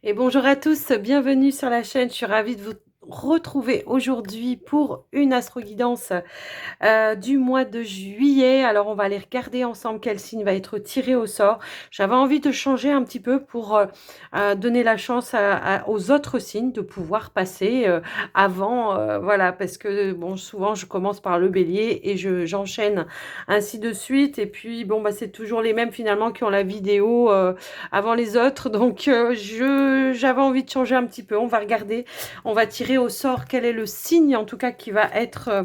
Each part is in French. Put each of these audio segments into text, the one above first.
Et bonjour à tous, bienvenue sur la chaîne. Je suis ravie de vous retrouver aujourd'hui pour une astro-guidance du mois de juillet. Alors, on va aller regarder ensemble quel signe va être tiré au sort. J'avais envie de changer un petit peu pour donner la chance aux autres signes de pouvoir passer avant, voilà, parce que bon, souvent je commence par le bélier et j'enchaîne ainsi de suite. Et puis, bon, bah, c'est toujours les mêmes finalement qui ont la vidéo avant les autres. Donc, j'avais envie de changer un petit peu. On va regarder, on va tirer au sort quel est le signe en tout cas qui va être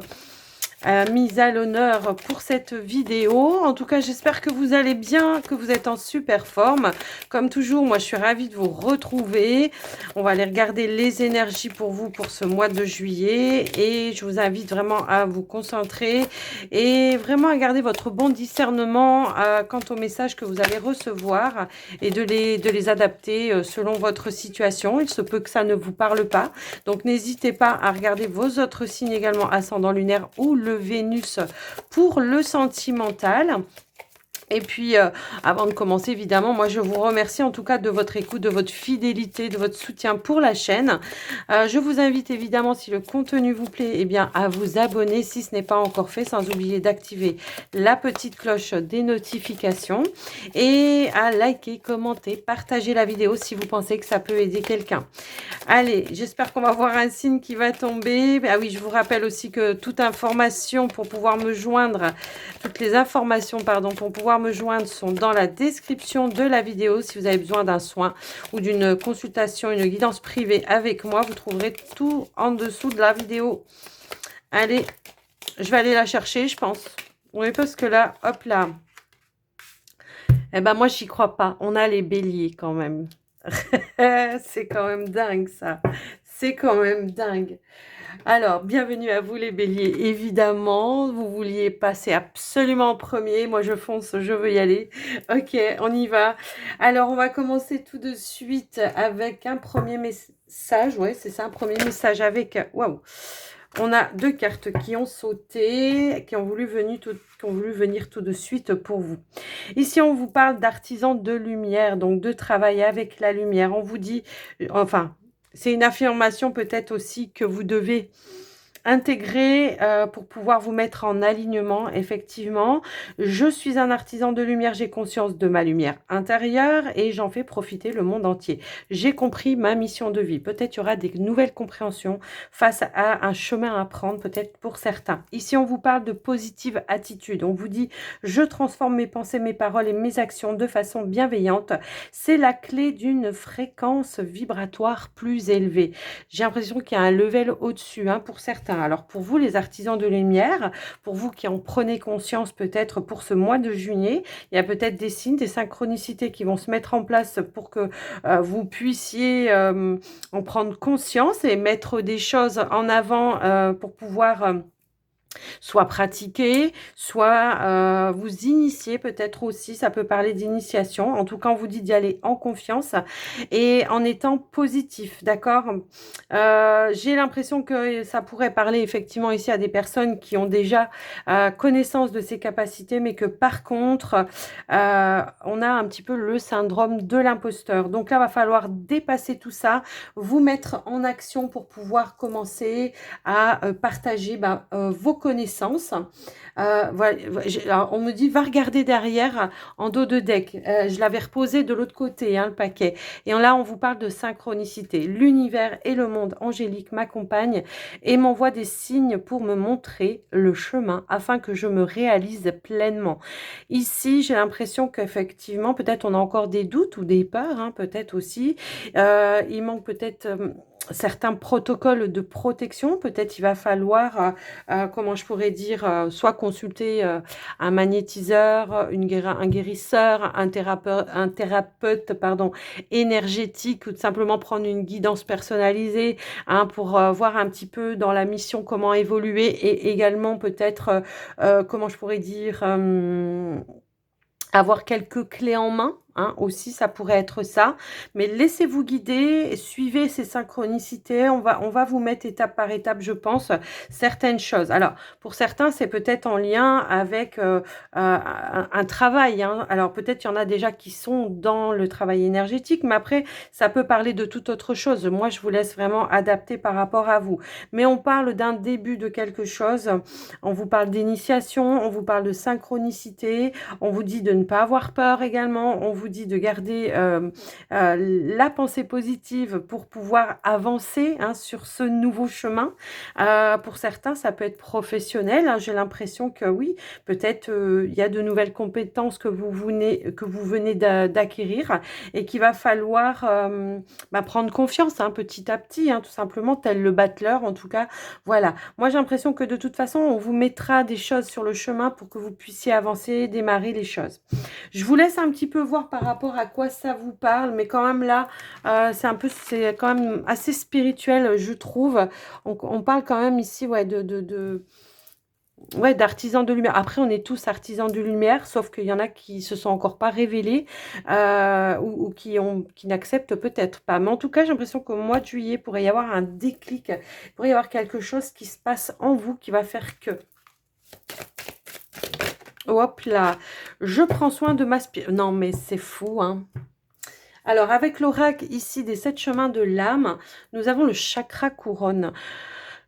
mise à l'honneur pour cette vidéo. En tout cas, j'espère que vous allez bien, que vous êtes en super forme. Comme toujours, moi, je suis ravie de vous retrouver. On va aller regarder les énergies pour vous pour ce mois de juillet. Et je vous invite vraiment à vous concentrer et vraiment à garder votre bon discernement quant aux messages que vous allez recevoir et de les adapter selon votre situation. Il se peut que ça ne vous parle pas. Donc, n'hésitez pas à regarder vos autres signes également, ascendant lunaire ou le Vénus pour le sentimental. Et puis, avant de commencer, évidemment, moi, je vous remercie en tout cas de votre écoute, de votre fidélité, de votre soutien pour la chaîne. Je vous invite évidemment, si le contenu vous plaît, eh bien, à vous abonner si ce n'est pas encore fait, sans oublier d'activer la petite cloche des notifications et à liker, commenter, partager la vidéo si vous pensez que ça peut aider quelqu'un. Allez, j'espère qu'on va voir un signe qui va tomber. Ah oui, je vous rappelle aussi que toute information pour pouvoir me joindre, toutes les informations, pardon, pour pouvoir me joindre sont dans la description de la vidéo. Si vous avez besoin d'un soin ou d'une consultation, une guidance privée avec moi, vous trouverez tout en dessous de la vidéo. Allez, je vais aller la chercher, je pense. Oui, parce que là, hop là. Eh ben, moi, j'y crois pas. On a les béliers quand même. C'est quand même dingue, ça. C'est quand même dingue. Alors, bienvenue à vous les béliers, évidemment. Vous vouliez passer absolument en premier. Moi, je fonce, je veux y aller. Ok, on y va. Alors, on va commencer tout de suite avec un premier message. Ouais, c'est ça, un premier message avec... Waouh. On a deux cartes qui ont sauté, qui ont voulu venir tout de suite pour vous. Ici, on vous parle d'artisans de lumière, donc de travailler avec la lumière. On vous dit, enfin, c'est une affirmation peut-être aussi que vous devez intégrer pour pouvoir vous mettre en alignement. Effectivement, je suis un artisan de lumière, j'ai conscience de ma lumière intérieure et j'en fais profiter le monde entier. J'ai compris ma mission de vie. Peut-être il y aura des nouvelles compréhensions face à un chemin à prendre, peut-être pour certains. Ici, on vous parle de positive attitude. On vous dit, je transforme mes pensées, mes paroles et mes actions de façon bienveillante. C'est la clé d'une fréquence vibratoire plus élevée. J'ai l'impression qu'il y a un level au-dessus pour certains. Alors pour vous, les artisans de lumière, pour vous qui en prenez conscience peut-être pour ce mois de juillet, il y a peut-être des signes, des synchronicités qui vont se mettre en place pour que vous puissiez en prendre conscience et mettre des choses en avant pour pouvoir... soit pratiquer, soit vous initier peut-être aussi, ça peut parler d'initiation. En tout cas, on vous dit d'y aller en confiance et en étant positif, d'accord. J'ai l'impression que ça pourrait parler effectivement ici à des personnes qui ont déjà connaissance de ces capacités, mais que par contre, on a un petit peu le syndrome de l'imposteur. Donc là, va falloir dépasser tout ça, vous mettre en action pour pouvoir commencer à partager vos connaissances. Voilà, alors, on me dit, va regarder derrière en dos de deck. Je l'avais reposé de l'autre côté, le paquet. Et là, on vous parle de synchronicité. L'univers et le monde angélique m'accompagnent et m'envoient des signes pour me montrer le chemin afin que je me réalise pleinement. Ici, j'ai l'impression qu'effectivement, peut-être on a encore des doutes ou des peurs, peut-être aussi. Il manque peut-être... certains protocoles de protection, peut-être il va falloir, comment je pourrais dire, soit consulter un magnétiseur, un guérisseur, un thérapeute pardon, énergétique, ou tout simplement prendre une guidance personnalisée pour voir un petit peu dans la mission comment évoluer et également peut-être, comment je pourrais dire, avoir quelques clés en main. hein, aussi, ça pourrait être ça. Mais laissez-vous guider, suivez ces synchronicités. On va vous mettre étape par étape, je pense, certaines choses. Alors, pour certains, c'est peut-être en lien avec un travail, hein. Alors, peut-être il y en a déjà qui sont dans le travail énergétique, mais après, ça peut parler de toute autre chose. Moi, je vous laisse vraiment adapter par rapport à vous. Mais on parle d'un début de quelque chose. On vous parle d'initiation, on vous parle de synchronicité, on vous dit de ne pas avoir peur également, on vous dit de garder la pensée positive pour pouvoir avancer, hein, sur ce nouveau chemin. Pour certains, ça peut être professionnel, hein. J'ai l'impression que oui, peut-être il y a de nouvelles compétences que vous venez d'acquérir et qu'il va falloir prendre confiance, hein, petit à petit, hein, tout simplement, tel le battleur en tout cas. Voilà, moi j'ai l'impression que de toute façon, on vous mettra des choses sur le chemin pour que vous puissiez avancer, démarrer les choses. Je vous laisse un petit peu voir par rapport à quoi ça vous parle, mais quand même là, c'est quand même assez spirituel, je trouve. On parle quand même ici, ouais, ouais, d'artisans de lumière. Après, on est tous artisans de lumière, sauf qu'il y en a qui se sont encore pas révélés ou qui n'acceptent peut-être pas. Mais en tout cas, j'ai l'impression qu'au mois de juillet, il pourrait y avoir un déclic, il pourrait y avoir quelque chose qui se passe en vous qui va faire que... Hop là, je prends soin de ma spirit. Non, mais c'est fou, hein. Alors, avec l'oracle ici des 7 chemins de l'âme, nous avons le chakra couronne.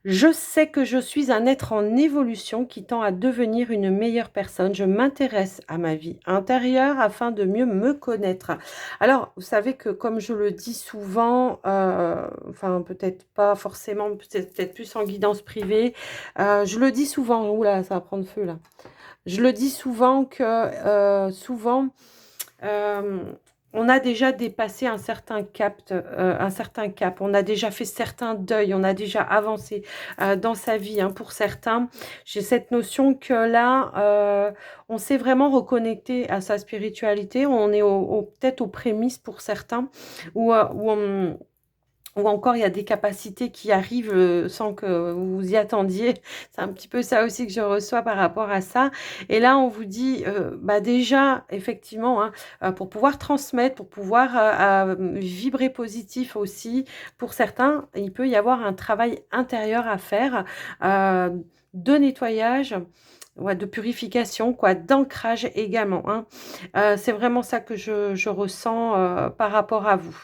Je sais que je suis un être en évolution qui tend à devenir une meilleure personne. Je m'intéresse à ma vie intérieure afin de mieux me connaître. Alors, vous savez que comme je le dis souvent, enfin peut-être pas forcément, peut-être plus en guidance privée, je le dis souvent, oula, ça va prendre feu là. Je le dis souvent que souvent, euh, on a déjà dépassé un certain cap. On a déjà fait certains deuils, on a déjà avancé dans sa vie, hein. Pour certains, j'ai cette notion que là, on s'est vraiment reconnecté à sa spiritualité. On est peut-être aux prémices pour certains, ou encore, il y a des capacités qui arrivent sans que vous vous y attendiez. C'est un petit peu ça aussi que je reçois par rapport à ça. Et là, on vous dit, déjà, effectivement, hein, pour pouvoir transmettre, pour pouvoir vibrer positif aussi, pour certains, il peut y avoir un travail intérieur à faire, euh, de nettoyage, ouais, de purification, quoi, d'ancrage également, hein. C'est vraiment ça que je ressens par rapport à vous.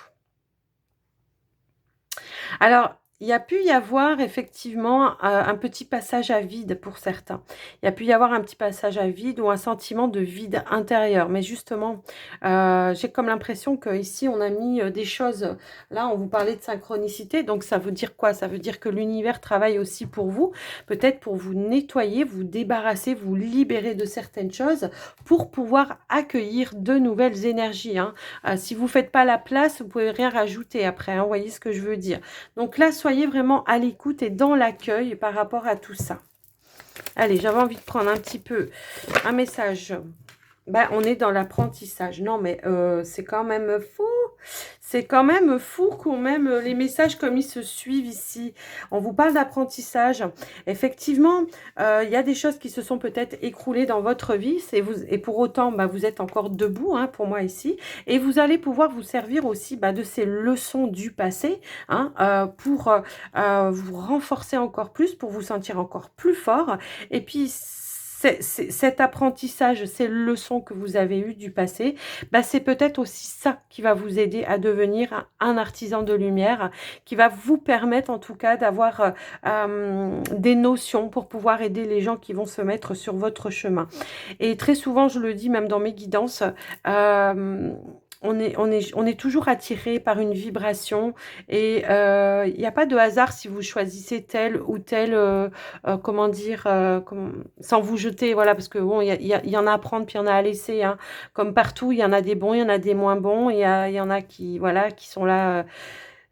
Alors, il y a pu y avoir effectivement un petit passage à vide pour certains. Il y a pu y avoir un petit passage à vide ou un sentiment de vide intérieur. Mais justement, j'ai comme l'impression qu'ici, on a mis des choses. Là, on vous parlait de synchronicité. Donc, ça veut dire quoi? Ça veut dire que l'univers travaille aussi pour vous. Peut-être pour vous nettoyer, vous débarrasser, vous libérer de certaines choses pour pouvoir accueillir de nouvelles énergies, hein. Si vous ne faites pas la place, vous pouvez rien rajouter après, hein. Vous voyez ce que je veux dire? Donc là, soyez vraiment à l'écoute et dans l'accueil par rapport à tout ça. Allez, j'avais envie de prendre un petit peu un message. Ben, on est dans l'apprentissage. Non, mais c'est quand même fou. C'est quand même fou quand même les messages comme ils se suivent ici. On vous parle d'apprentissage. Effectivement, il y a des choses qui se sont peut-être écroulées dans votre vie et pour autant, vous êtes encore debout, hein, pour moi ici. Et vous allez pouvoir vous servir aussi de ces leçons du passé, hein, pour vous renforcer encore plus, pour vous sentir encore plus fort. Et puis, cet apprentissage, ces leçons que vous avez eues du passé, c'est peut-être aussi ça qui va vous aider à devenir un artisan de lumière, qui va vous permettre en tout cas d'avoir des notions pour pouvoir aider les gens qui vont se mettre sur votre chemin. Et très souvent, je le dis même dans mes guidances, on est toujours attiré par une vibration et il n'y a pas de hasard si vous choisissez tel ou tel, comment dire, sans vous jeter, voilà, parce que bon, il y en a à prendre puis il y en a à laisser, hein. Comme partout, il y en a des bons, il y en a des moins bons, il y en a qui, voilà, qui sont là.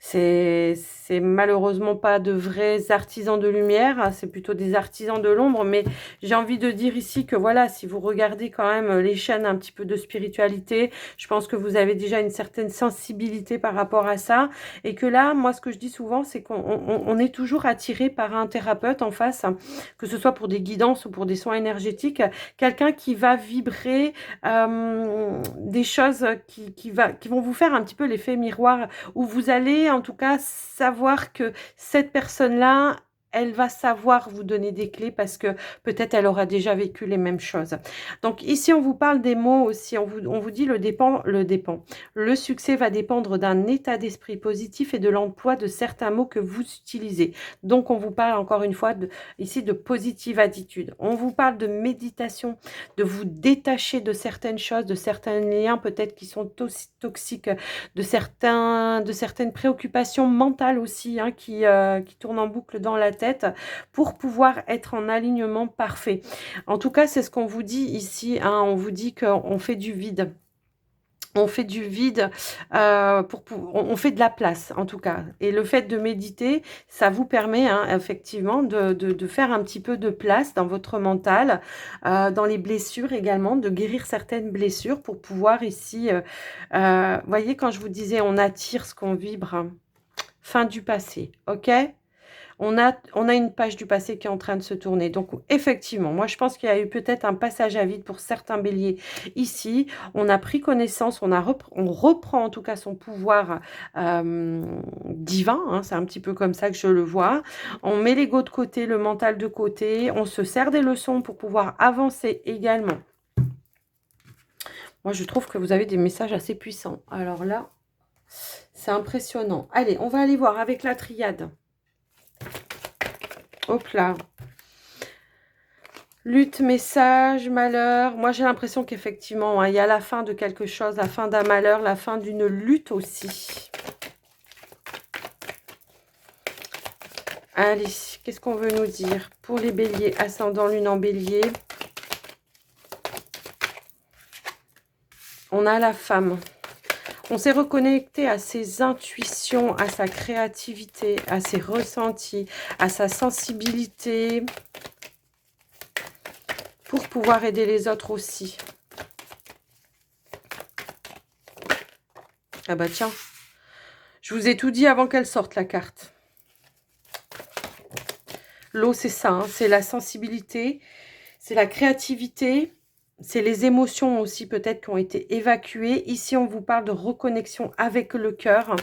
C'est malheureusement pas de vrais artisans de lumière, hein, c'est plutôt des artisans de l'ombre, mais j'ai envie de dire ici que voilà, si vous regardez quand même les chaînes un petit peu de spiritualité, je pense que vous avez déjà une certaine sensibilité par rapport à ça, et que là, moi, ce que je dis souvent, c'est qu'on est toujours attiré par un thérapeute en face, hein, que ce soit pour des guidances ou pour des soins énergétiques, quelqu'un qui va vibrer des choses qui vont vous faire un petit peu l'effet miroir, où vous allez en tout cas savoir que cette personne-là, elle va savoir vous donner des clés parce que peut-être elle aura déjà vécu les mêmes choses. Donc ici, on vous parle des mots aussi. On vous dit le dépend. Le succès va dépendre d'un état d'esprit positif et de l'emploi de certains mots que vous utilisez. Donc on vous parle encore une fois ici de positive attitude. On vous parle de méditation, de vous détacher de certaines choses, de certains liens peut-être qui sont toxiques, de certaines préoccupations mentales aussi, hein, qui tournent en boucle dans la tête pour pouvoir être en alignement parfait. En tout cas, c'est ce qu'on vous dit ici, hein, on vous dit qu'on fait du vide. On fait du vide, on fait de la place en tout cas. Et le fait de méditer, ça vous permet hein, effectivement de faire un petit peu de place dans votre mental, dans les blessures également, de guérir certaines blessures pour pouvoir ici, voyez quand je vous disais on attire ce qu'on vibre, hein. Fin du passé, ok? On a une page du passé qui est en train de se tourner. Donc, effectivement, moi, je pense qu'il y a eu peut-être un passage à vide pour certains béliers ici. On a pris connaissance, on reprend en tout cas son pouvoir divin. Hein, c'est un petit peu comme ça que je le vois. On met l'ego de côté, le mental de côté. On se sert des leçons pour pouvoir avancer également. Moi, je trouve que vous avez des messages assez puissants. Alors là, c'est impressionnant. Allez, on va aller voir avec la triade. Hop là. Lutte, message, malheur. Moi, j'ai l'impression qu'effectivement, hein, il y a la fin de quelque chose, la fin d'un malheur, la fin d'une lutte aussi. Allez, qu'est-ce qu'on veut nous dire pour les béliers, ascendant lune en bélier? On a la femme. On s'est reconnecté à ses intuitions, à sa créativité, à ses ressentis, à sa sensibilité, pour pouvoir aider les autres aussi. Ah bah tiens, je vous ai tout dit avant qu'elle sorte la carte. L'eau, c'est ça, hein, c'est la sensibilité, c'est la créativité, c'est les émotions aussi peut-être qui ont été évacuées. Ici, on vous parle de reconnexion avec le cœur.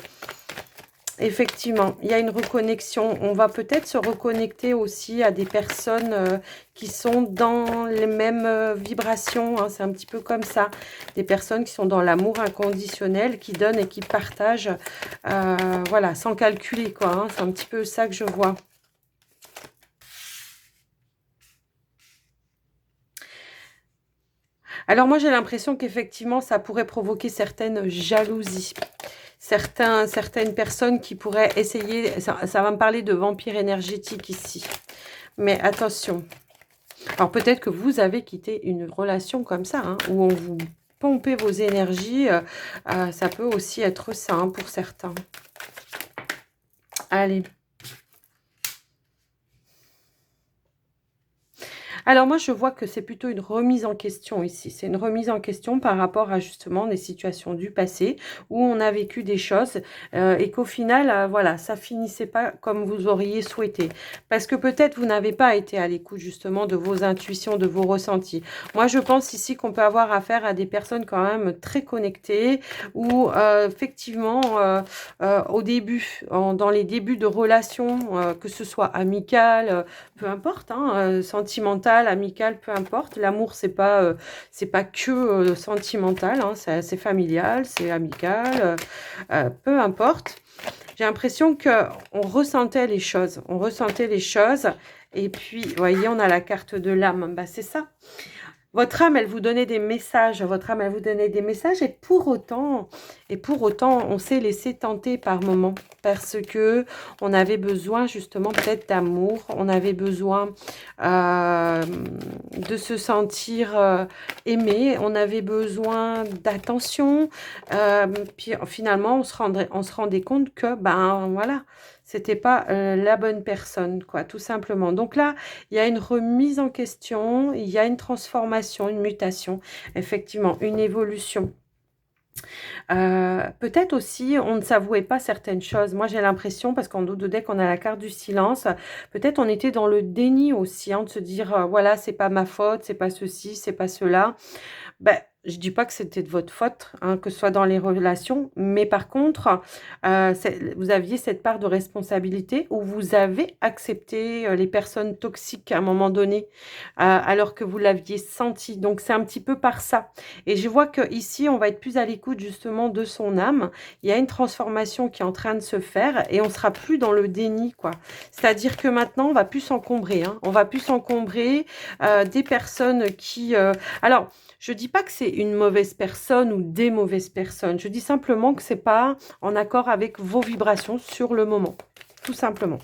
Effectivement, il y a une reconnexion. On va peut-être se reconnecter aussi à des personnes qui sont dans les mêmes vibrations. Hein, c'est un petit peu comme ça. Des personnes qui sont dans l'amour inconditionnel, qui donnent et qui partagent, voilà, sans calculer, quoi. Hein, c'est un petit peu ça que je vois. Alors moi, j'ai l'impression qu'effectivement, ça pourrait provoquer certaines jalousies. Certaines personnes qui pourraient essayer... Ça va me parler de vampire énergétique ici. Mais attention. Alors peut-être que vous avez quitté une relation comme ça, hein, où on vous pompait vos énergies. Ça peut aussi être ça hein, pour certains. Allez. Alors moi, je vois que c'est plutôt une remise en question ici. C'est une remise en question par rapport à justement des situations du passé où on a vécu des choses et qu'au final, voilà, ça finissait pas comme vous auriez souhaité. Parce que peut-être vous n'avez pas été à l'écoute justement de vos intuitions, de vos ressentis. Moi, je pense ici qu'on peut avoir affaire à des personnes quand même très connectées où effectivement, au début, dans les débuts de relations, que ce soit amicales, peu importe, hein, sentimentale, amical, peu importe. L'amour, c'est pas que sentimental, hein, c'est familial, c'est amical, peu importe. J'ai l'impression qu'on ressentait les choses, et puis, vous voyez, on a la carte de l'âme, bah, c'est ça. Votre âme, elle vous donnait des messages, et pour autant, Et pour autant, on s'est laissé tenter par moments parce que on avait besoin justement peut-être d'amour, on avait besoin de se sentir aimé, on avait besoin d'attention. Puis finalement, on se rendait compte que, ben voilà, c'était pas la bonne personne, quoi, tout simplement. Donc là, il y a une remise en question, il y a une transformation, une mutation, effectivement, une évolution. Peut-être aussi, on ne s'avouait pas certaines choses. Moi, j'ai l'impression, parce qu'en dos de deck, on a la carte du silence. Peut-être on était dans le déni aussi, hein, de se dire, voilà, c'est pas ma faute, c'est pas ceci, c'est pas cela. Ben, je dis pas que c'était de votre faute, hein, que ce soit dans les relations, mais par contre, vous aviez cette part de responsabilité où vous avez accepté les personnes toxiques à un moment donné, alors que vous l'aviez senti. Donc, c'est un petit peu par ça. Et je vois que ici, on va être plus à l'écoute justement de son âme. Il y a une transformation qui est en train de se faire et on sera plus dans le déni, quoi. C'est-à-dire que maintenant, on va plus s'encombrer, hein. On va plus s'encombrer des personnes qui... Alors, je dis pas que c'est une mauvaise personne ou des mauvaises personnes. Je dis simplement que c'est pas en accord avec vos vibrations sur le moment. Tout simplement.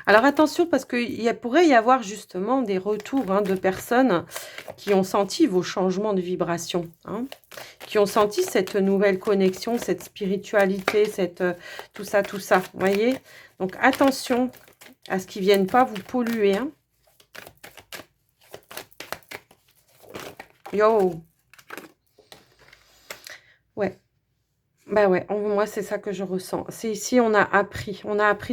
Alors attention parce qu'il pourrait y avoir justement des retours, hein, de personnes qui ont senti vos changements de vibration, hein, qui ont senti cette nouvelle connexion, cette spiritualité, tout ça, vous voyez. Donc attention à ce qu'ils ne viennent pas vous polluer, hein. Yo. Ouais. Bah ouais, moi c'est ça que je ressens. C'est ici on a appris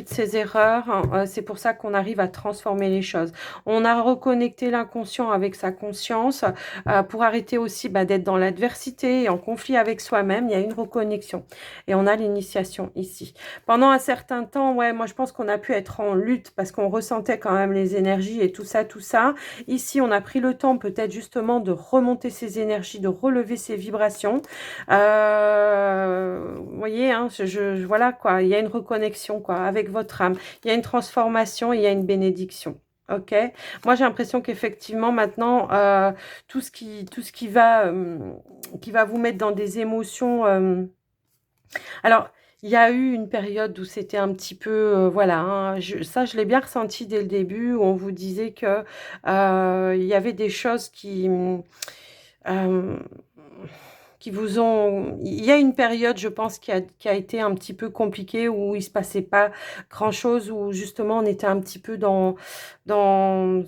de ses erreurs, hein, c'est pour ça qu'on arrive à transformer les choses. On a reconnecté l'inconscient avec sa conscience pour arrêter aussi d'être dans l'adversité et en conflit avec soi-même. Il y a une reconnexion et on a l'initiation ici. Pendant un certain temps, ouais, moi je pense qu'on a pu être en lutte parce qu'on ressentait quand même les énergies et tout ça, tout ça. Ici, on a pris le temps peut-être justement de remonter ses énergies, de relever ses vibrations. Vous voyez, hein, voilà quoi, il y a une reconnexion quoi avec votre âme, il y a une transformation, il y a une bénédiction. Ok, moi j'ai l'impression qu'effectivement maintenant tout ce qui va vous mettre dans des émotions. Alors il y a eu une période où c'était un petit peu voilà, hein, ça je l'ai bien ressenti dès le début où on vous disait que il y avait des choses euh, qui vous ont... Il y a une période, je pense, qui a été un petit peu compliquée, où il se passait pas grand-chose, où justement on était un petit peu dans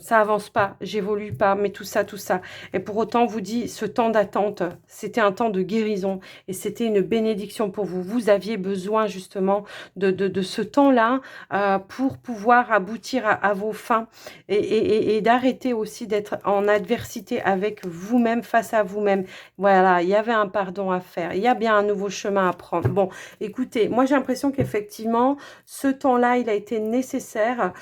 ça avance pas, j'évolue pas, mais tout ça, tout ça. Et pour autant, on vous dit, ce temps d'attente, c'était un temps de guérison, et c'était une bénédiction pour vous. Vous aviez besoin justement de ce temps-là pour pouvoir aboutir à vos fins, et d'arrêter aussi d'être en adversité avec vous-même, face à vous-même. Voilà, il y avait un pardon à faire. Il y a bien un nouveau chemin à prendre. Bon, écoutez, moi j'ai l'impression qu'effectivement, ce temps-là, il a été nécessaire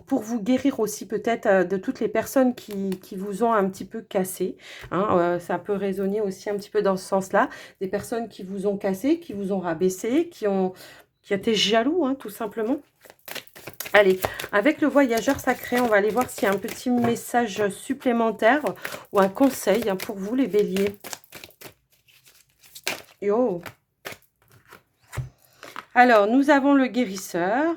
pour vous guérir aussi peut-être de toutes les personnes qui vous ont un petit peu cassé. Hein, ça peut résonner aussi un petit peu dans ce sens-là. Des personnes qui vous ont cassé, qui vous ont rabaissé, qui étaient jaloux, hein, tout simplement. Allez, avec le voyageur sacré, on va aller voir s'il y a un petit message supplémentaire ou un conseil hein, pour vous, les béliers. Yo. Alors, nous avons le guérisseur.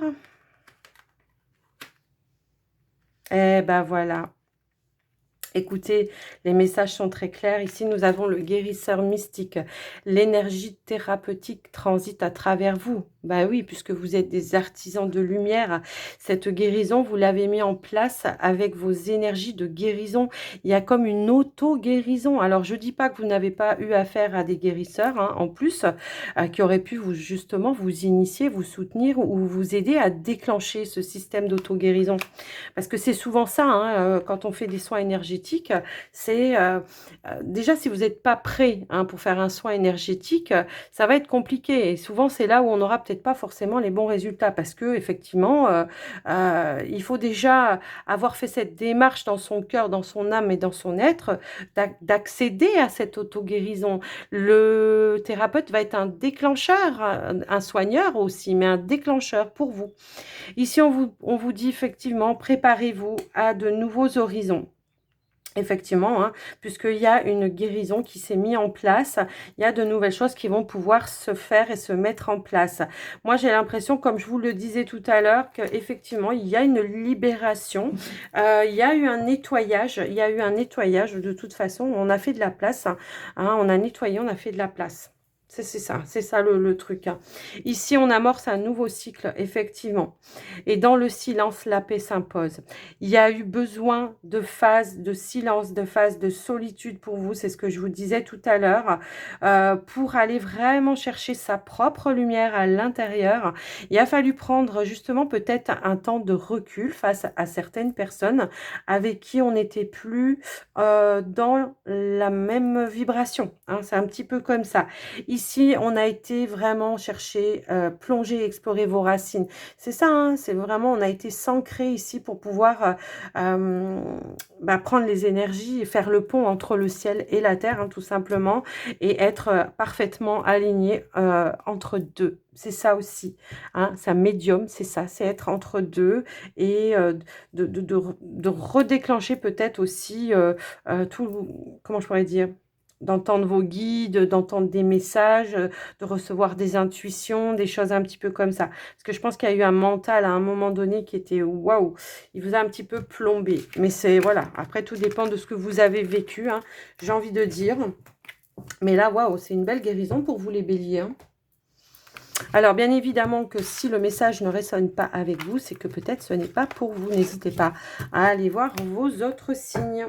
Eh ben voilà. Écoutez, les messages sont très clairs. Ici, nous avons le guérisseur mystique. L'énergie thérapeutique transite à travers vous. Bah oui, puisque vous êtes des artisans de lumière. Cette guérison, vous l'avez mis en place avec vos énergies de guérison. Il y a comme une auto-guérison. Alors, je ne dis pas que vous n'avez pas eu affaire à des guérisseurs, hein, en plus, qui auraient pu justement vous initier, vous soutenir ou vous aider à déclencher ce système d'auto-guérison. Parce que c'est souvent ça, hein, quand on fait des soins énergétiques, énergétique, c'est déjà si vous n'êtes pas prêt hein, pour faire un soin énergétique, ça va être compliqué. Et souvent, c'est là où on n'aura peut-être pas forcément les bons résultats parce que effectivement, il faut déjà avoir fait cette démarche dans son cœur, dans son âme et dans son être, d'accéder à cette auto-guérison. Le thérapeute va être un déclencheur, un soigneur aussi, mais un déclencheur pour vous. Ici, on vous dit effectivement, préparez-vous à de nouveaux horizons. Effectivement, hein, puisqu'il y a une guérison qui s'est mise en place, il y a de nouvelles choses qui vont pouvoir se faire et se mettre en place. Moi, j'ai l'impression, comme je vous le disais tout à l'heure, qu'effectivement, il y a une libération, il y a eu un nettoyage, il y a eu un nettoyage de toute façon, on a fait de la place, hein, on a nettoyé, on a fait de la place. C'est ça le truc. Hein. Ici, on amorce un nouveau cycle, effectivement. Et dans le silence, la paix s'impose. Il y a eu besoin de phases de silence, de phases de solitude pour vous, c'est ce que je vous disais tout à l'heure, pour aller vraiment chercher sa propre lumière à l'intérieur. Il a fallu prendre justement peut-être un temps de recul face à certaines personnes avec qui on n'était plus dans la même vibration. Hein, c'est un petit peu comme ça. Ici, on a été vraiment chercher, plonger, explorer vos racines. C'est ça, hein, c'est vraiment, on a été s'ancrer ici pour pouvoir prendre les énergies et faire le pont entre le ciel et la terre, hein, tout simplement, et être parfaitement aligné entre deux. C'est ça aussi, hein, c'est un médium, c'est ça, c'est être entre deux et de redéclencher peut-être aussi tout, comment je pourrais dire, d'entendre vos guides, d'entendre des messages, de recevoir des intuitions, des choses un petit peu comme ça. Parce que je pense qu'il y a eu un mental à un moment donné qui était waouh, il vous a un petit peu plombé. Mais c'est voilà, après tout dépend de ce que vous avez vécu, hein, j'ai envie de dire. Mais là, waouh, c'est une belle guérison pour vous les béliers. Hein. Alors, bien évidemment que si le message ne résonne pas avec vous, c'est que peut-être ce n'est pas pour vous. N'hésitez pas à aller voir vos autres signes.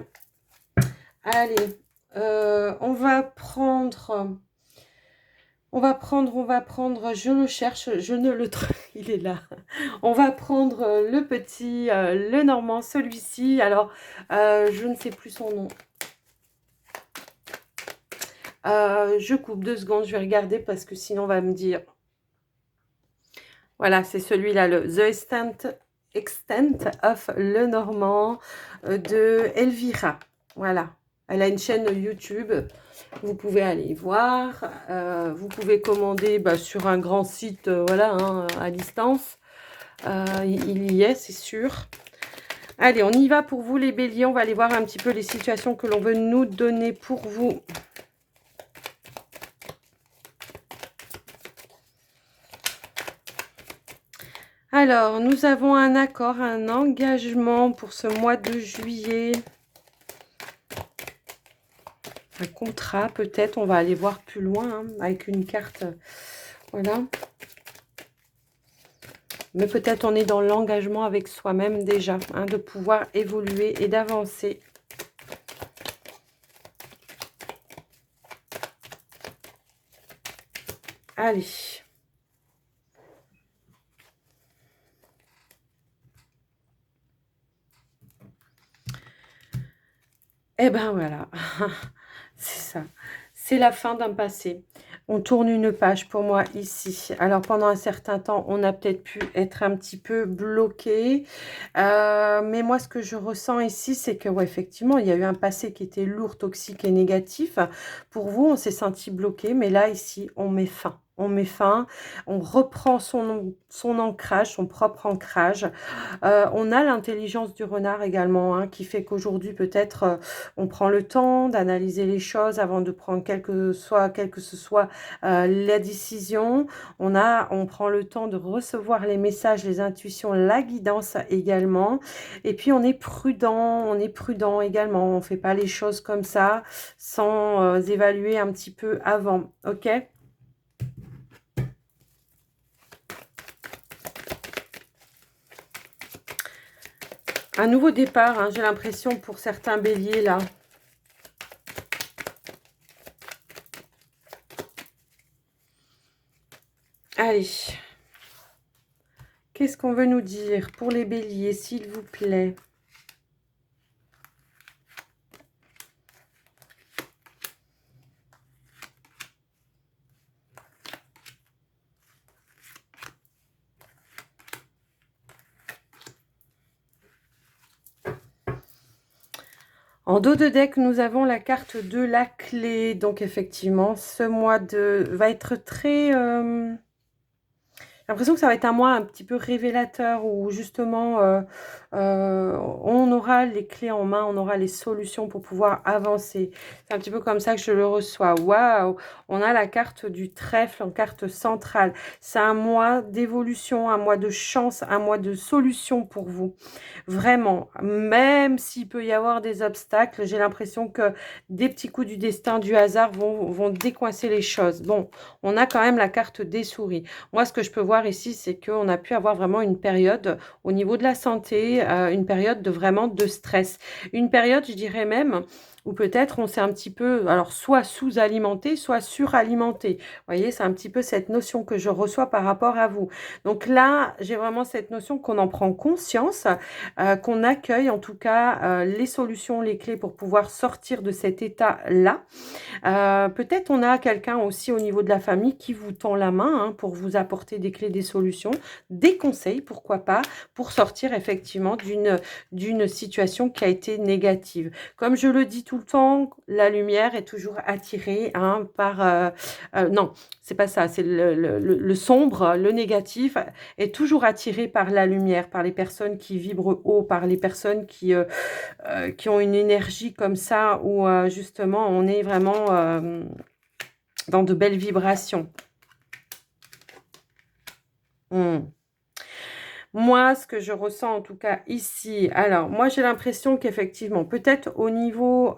Allez, on va prendre... je le cherche, je ne le trouve, il est là. On va prendre le petit, le normand, celui-ci. Alors, je ne sais plus son nom. Je coupe 2 secondes, je vais regarder parce que sinon on va me dire. Voilà, c'est celui-là, le The Extent of le Normand de Elvira. Voilà, elle a une chaîne YouTube. Vous pouvez aller voir. Vous pouvez commander sur un grand site, voilà, hein, à distance. Il y est, c'est sûr. Allez, on y va pour vous les béliers. On va aller voir un petit peu les situations que l'on veut nous donner pour vous. Alors, nous avons un accord, un engagement pour ce mois de juillet. Un contrat, peut-être. On va aller voir plus loin hein, avec une carte. Voilà. Mais peut-être on est dans l'engagement avec soi-même déjà, hein, de pouvoir évoluer et d'avancer. Allez. Eh ben voilà, c'est ça. C'est la fin d'un passé. On tourne une page pour moi ici. Alors pendant un certain temps, on a peut-être pu être un petit peu bloqué. Mais moi, ce que je ressens ici, c'est que ouais, effectivement, il y a eu un passé qui était lourd, toxique et négatif. Pour vous, on s'est senti bloqué. Mais là, ici, on met fin. On met fin, on reprend son ancrage, son propre ancrage. On a l'intelligence du renard également, hein, qui fait qu'aujourd'hui, peut-être, on prend le temps d'analyser les choses avant de prendre quelle que ce soit la décision. On prend le temps de recevoir les messages, les intuitions, la guidance également. Et puis, on est prudent également. On ne fait pas les choses comme ça sans évaluer un petit peu avant. OK ? Un nouveau départ, hein, j'ai l'impression pour certains béliers là. Allez. Qu'est-ce qu'on veut nous dire pour les béliers, s'il vous plaît? En dos de deck, nous avons la carte de la clé. Donc effectivement, ce mois va être très... J'ai l'impression que ça va être un mois un petit peu révélateur où justement on aura les clés en main, on aura les solutions pour pouvoir avancer. C'est un petit peu comme ça que je le reçois. Waouh! On a la carte du trèfle en carte centrale. C'est un mois d'évolution, un mois de chance, un mois de solution pour vous. Vraiment, même s'il peut y avoir des obstacles, j'ai l'impression que des petits coups du destin, du hasard vont décoincer les choses. Bon, on a quand même la carte des souris. Moi, ce que je peux voir ici, c'est qu'on a pu avoir vraiment une période au niveau de la santé, une période de vraiment de stress. Une période, je dirais même, où peut-être on s'est un petit peu, alors soit sous-alimenté, soit suralimenté. Vous voyez, c'est un petit peu cette notion que je reçois par rapport à vous. Donc là, j'ai vraiment cette notion qu'on en prend conscience, qu'on accueille en tout cas les solutions, les clés pour pouvoir sortir de cet état-là. Peut-être on a quelqu'un aussi au niveau de la famille qui vous tend la main hein, pour vous apporter des clés, des solutions, des conseils, pourquoi pas, pour sortir effectivement d'une situation qui a été négative. Comme je le dis tout le temps, la lumière est toujours attirée hein, par... non, c'est pas ça, c'est le sombre, le négatif est toujours attiré par la lumière, par les personnes qui vibrent haut, par les personnes qui ont une énergie comme ça, où justement on est vraiment dans de belles vibrations. Moi, ce que je ressens en tout cas ici, alors moi j'ai l'impression qu'effectivement, peut-être au niveau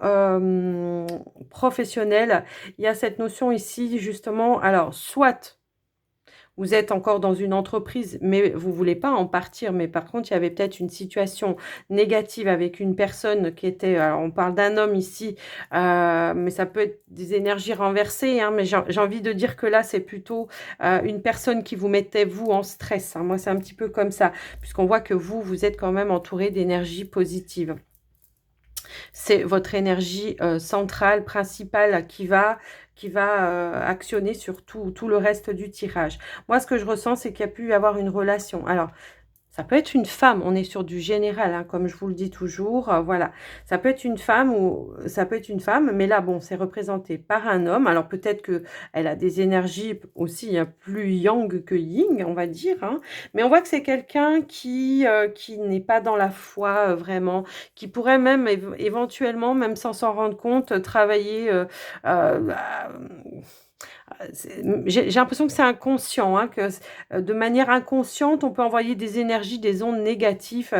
professionnel, il y a cette notion ici justement, alors soit vous êtes encore dans une entreprise, mais vous voulez pas en partir. Mais par contre, il y avait peut-être une situation négative avec une personne qui était, alors on parle d'un homme ici, mais ça peut être des énergies renversées, hein, mais j'ai envie de dire que là, c'est plutôt une personne qui vous mettait, vous, en stress. Hein. Moi, c'est un petit peu comme ça, puisqu'on voit que vous êtes quand même entouré d'énergie positive. C'est votre énergie centrale, principale qui va actionner sur tout le reste du tirage. Moi, ce que je ressens, c'est qu'il y a pu y avoir une relation. Alors, ça peut être une femme, on est sur du général, hein, comme je vous le dis toujours, voilà. Ça peut être une femme ou ça peut être une femme, mais là, bon, c'est représenté par un homme. Alors peut-être que elle a des énergies aussi hein, plus yang que yin, on va dire. Hein, mais on voit que c'est quelqu'un qui n'est pas dans la foi vraiment, qui pourrait même éventuellement, même sans s'en rendre compte, travailler. Bah, j'ai l'impression que c'est inconscient, hein, que de manière inconsciente, on peut envoyer des énergies, des ondes négatives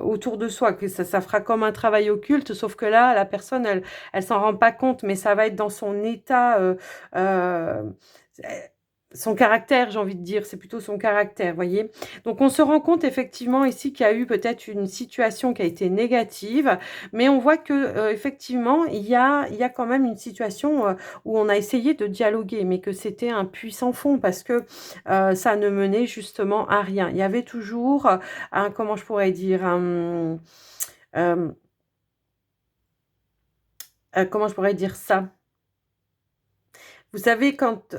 autour de soi, que ça fera comme un travail occulte, sauf que là, la personne, elle s'en rend pas compte, mais ça va être dans son état, euh, son caractère, j'ai envie de dire, c'est plutôt son caractère, voyez. Donc on se rend compte effectivement ici qu'il y a eu peut-être une situation qui a été négative, mais on voit que effectivement il y a quand même une situation où on a essayé de dialoguer, mais que c'était un puits sans fond parce que ça ne menait justement à rien. Il y avait toujours un, comment je pourrais dire, euh, comment je pourrais dire ça? Vous savez, quand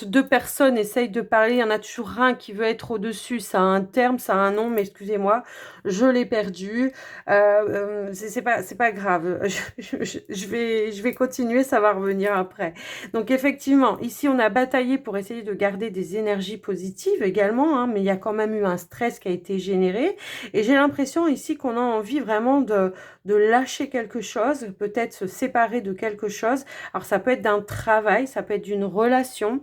deux personnes essayent de parler, il y en a toujours un qui veut être au-dessus. Ça a un terme, ça a un nom, mais excusez-moi, je l'ai perdu. C'est pas grave. Je vais continuer, ça va revenir après. Donc effectivement, ici on a bataillé pour essayer de garder des énergies positives également, hein, mais il y a quand même eu un stress qui a été généré. Et j'ai l'impression ici qu'on a envie vraiment de lâcher quelque chose, peut-être se séparer de quelque chose. Alors ça peut être d'un travail, ça peut être d'une relation.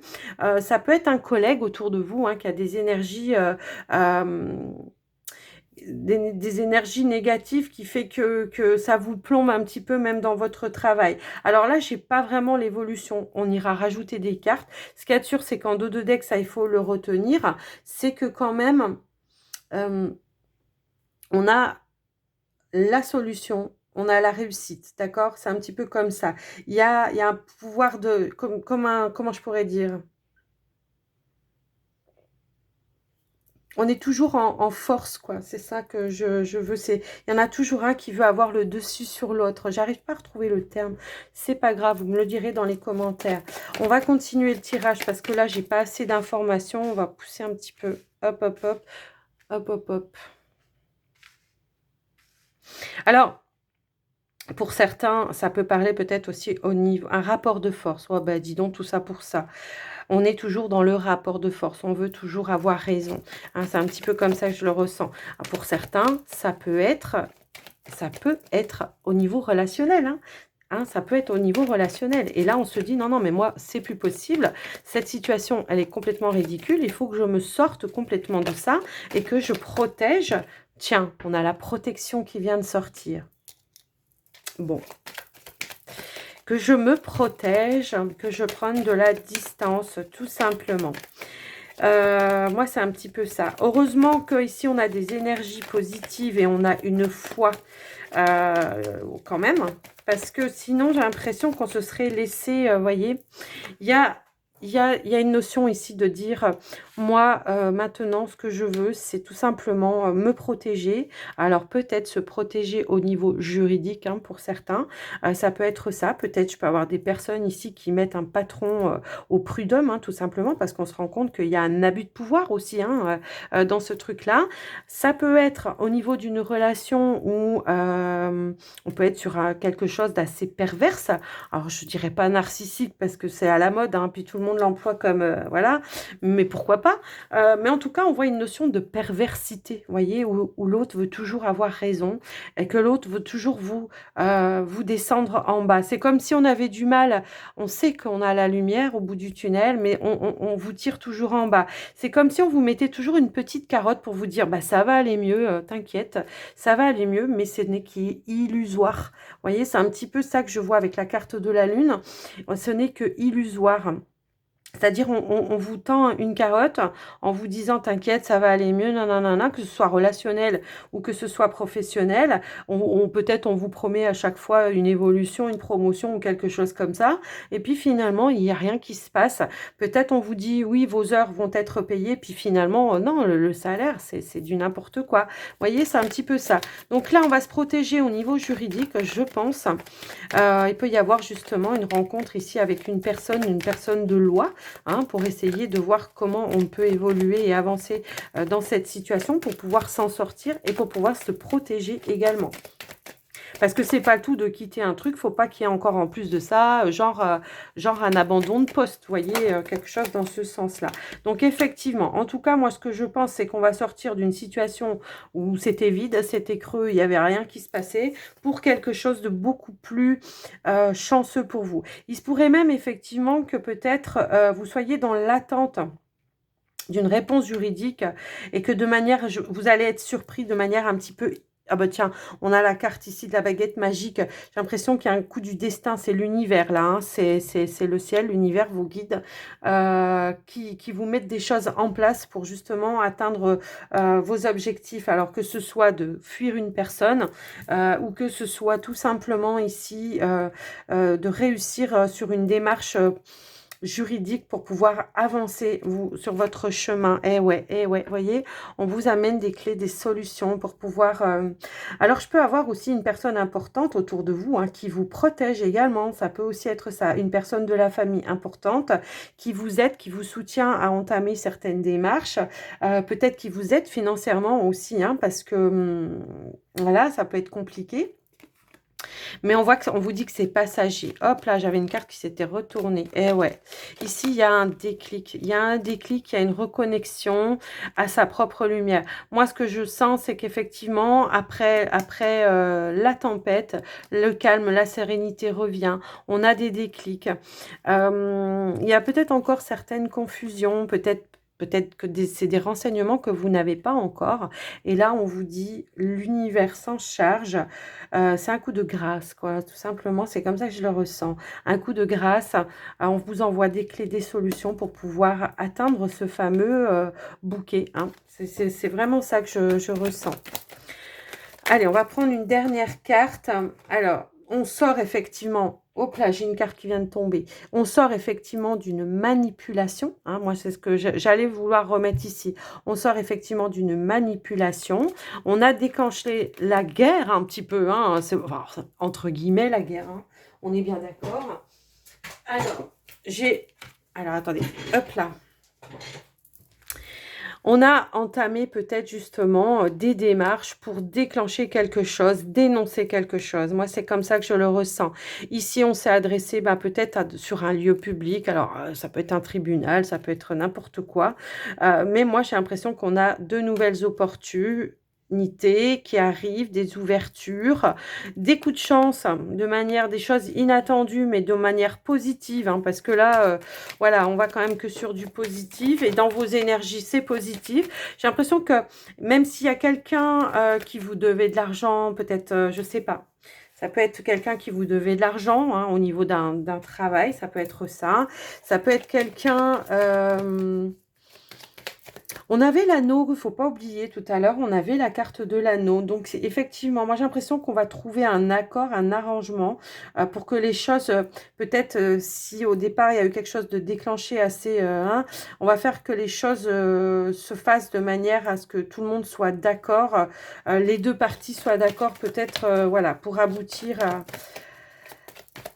Ça peut être un collègue autour de vous hein, qui a des énergies, des énergies négatives qui fait que ça vous plombe un petit peu même dans votre travail. Alors là, j'ai pas vraiment l'évolution. On ira rajouter des cartes. Ce qu'il y a de sûr, c'est qu'en dos de deck, ça, il faut le retenir. C'est que quand même, euh, on a la solution. On a la réussite, d'accord? C'est un petit peu comme ça. Il y a un pouvoir de, comme un, comment je pourrais dire? On est toujours en force, quoi. C'est ça que je veux. Il y en a toujours un qui veut avoir le dessus sur l'autre. J'arrive pas à retrouver le terme. C'est pas grave, vous me le direz dans les commentaires. On va continuer le tirage parce que là, j'ai pas assez d'informations. On va pousser un petit peu. Hop, hop, hop. Hop, hop, hop. Alors, pour certains, ça peut parler peut-être aussi au niveau un rapport de force. «Ouais, bah, dis donc tout ça pour ça». On est toujours dans le rapport de force, on veut toujours avoir raison, hein, c'est un petit peu comme ça que je le ressens. Pour certains, ça peut être au niveau relationnel, hein. Hein, ça peut être au niveau relationnel et là, on se dit: «Non, non, mais moi, c'est plus possible. Cette situation, elle est complètement ridicule. Il faut que je me sorte complètement de ça et que je protège». Tiens, on a la protection qui vient de sortir. Bon, que je me protège, que je prenne de la distance, tout simplement. Moi, c'est un petit peu ça. Heureusement qu'ici, on a des énergies positives et on a une foi quand même. Parce que sinon, j'ai l'impression qu'on se serait laissé, vous voyez, il y a, il y a une notion ici de dire, moi, maintenant, ce que je veux, c'est tout simplement me protéger. Alors, peut-être se protéger au niveau juridique, hein, pour certains. Ça peut être ça. Peut-être, je peux avoir des personnes ici qui mettent un patron au prud'homme, hein, tout simplement, parce qu'on se rend compte qu'il y a un abus de pouvoir aussi, hein, dans ce truc-là. Ça peut être au niveau d'une relation où on peut être sur quelque chose d'assez perverse. Alors, je dirais pas narcissique parce que c'est à la mode, hein, puis tout le monde l'emploie comme, voilà, mais pourquoi pas? Mais en tout cas, on voit une notion de perversité, vous voyez, où l'autre veut toujours avoir raison et que l'autre veut toujours vous descendre en bas. C'est comme si on avait du mal, on sait qu'on a la lumière au bout du tunnel, mais on vous tire toujours en bas. C'est comme si on vous mettait toujours une petite carotte pour vous dire: «Bah, ça va aller mieux, t'inquiète, ça va aller mieux», mais ce n'est qu'illusoire. Vous voyez, c'est un petit peu ça que je vois avec la carte de la lune. Ce n'est que illusoire. C'est-à-dire, on vous tend une carotte en vous disant: «T'inquiète, ça va aller mieux, nananana», que ce soit relationnel ou que ce soit professionnel. Peut-être on vous promet à chaque fois une évolution, une promotion ou quelque chose comme ça et puis finalement, il y a rien qui se passe. Peut-être on vous dit: «Oui, vos heures vont être payées», puis finalement, non, le salaire, c'est du n'importe quoi. Vous voyez, c'est un petit peu ça. Donc là, on va se protéger au niveau juridique, je pense. Il peut y avoir justement une rencontre ici avec une personne de loi, hein, pour essayer de voir comment on peut évoluer et avancer dans cette situation pour pouvoir s'en sortir et pour pouvoir se protéger également. Parce que c'est pas tout de quitter un truc, faut pas qu'il y ait encore en plus de ça, genre un abandon de poste, vous voyez, quelque chose dans ce sens-là. Donc effectivement, en tout cas, moi, ce que je pense, c'est qu'on va sortir d'une situation où c'était vide, c'était creux, il n'y avait rien qui se passait, pour quelque chose de beaucoup plus chanceux pour vous. Il se pourrait même effectivement que peut-être vous soyez dans l'attente d'une réponse juridique et que de manière, vous allez être surpris de manière un petit peu... Ah bah tiens, on a la carte ici de la baguette magique. J'ai l'impression qu'il y a un coup du destin, c'est l'univers là, hein. C'est le ciel, l'univers vous guide, qui vous mettent des choses en place pour justement atteindre vos objectifs. Alors que ce soit de fuir une personne ou que ce soit tout simplement ici de réussir sur une démarche juridique pour pouvoir avancer vous sur votre chemin. Eh ouais, voyez, on vous amène des clés, des solutions pour pouvoir... Alors, je peux avoir aussi une personne importante autour de vous, hein, qui vous protège également. Ça peut aussi être ça, une personne de la famille importante qui vous aide, qui vous soutient à entamer certaines démarches. Peut-être qui vous aide financièrement aussi, hein, parce que, voilà, ça peut être compliqué. Mais on voit qu'on vous dit que c'est passager. Hop là, j'avais une carte qui s'était retournée. Eh ouais. Ici, il y a un déclic. Il y a un déclic, il y a une reconnexion à sa propre lumière. Moi, ce que je sens, c'est qu'effectivement, après la tempête, le calme, la sérénité revient. On a des déclics. Il y a peut-être encore certaines confusions, peut-être que c'est des renseignements que vous n'avez pas encore. Et là, on vous dit, l'univers s'en charge. C'est un coup de grâce, quoi, tout simplement. C'est comme ça que je le ressens. Un coup de grâce. On vous envoie des clés, des solutions pour pouvoir atteindre ce fameux bouquet, hein. C'est vraiment ça que je ressens. Allez, on va prendre une dernière carte. Alors, on sort effectivement... Hop là, j'ai une carte qui vient de tomber. On sort effectivement d'une manipulation, hein. Moi, c'est ce que j'allais vouloir remettre ici. On sort effectivement d'une manipulation. On a déclenché la guerre un petit peu, hein. Enfin, entre guillemets, la guerre, hein. On est bien d'accord. Alors, attendez. Hop là. On a entamé peut-être justement des démarches pour déclencher quelque chose, dénoncer quelque chose. Moi, c'est comme ça que je le ressens. Ici, on s'est adressé peut-être sur un lieu public. Alors, ça peut être un tribunal, ça peut être n'importe quoi. Mais moi, j'ai l'impression qu'on a de nouvelles opportunités qui arrivent, des ouvertures, des coups de chance, de manière, des choses inattendues, mais de manière positive, hein, parce que là, voilà, on va quand même que sur du positif, et dans vos énergies, c'est positif. J'ai l'impression que même s'il y a quelqu'un qui vous devait de l'argent, peut-être, je sais pas, ça peut être quelqu'un qui vous devait de l'argent hein, au niveau d'un travail, ça peut être ça. Ça peut être quelqu'un... on avait l'anneau, il ne faut pas oublier, tout à l'heure, on avait la carte de l'anneau. Donc, effectivement, moi, j'ai l'impression qu'on va trouver un accord, un arrangement pour que les choses, peut-être, si au départ, il y a eu quelque chose de déclenché assez... hein, on va faire que les choses se fassent de manière à ce que tout le monde soit d'accord, les deux parties soient d'accord, peut-être, voilà, pour aboutir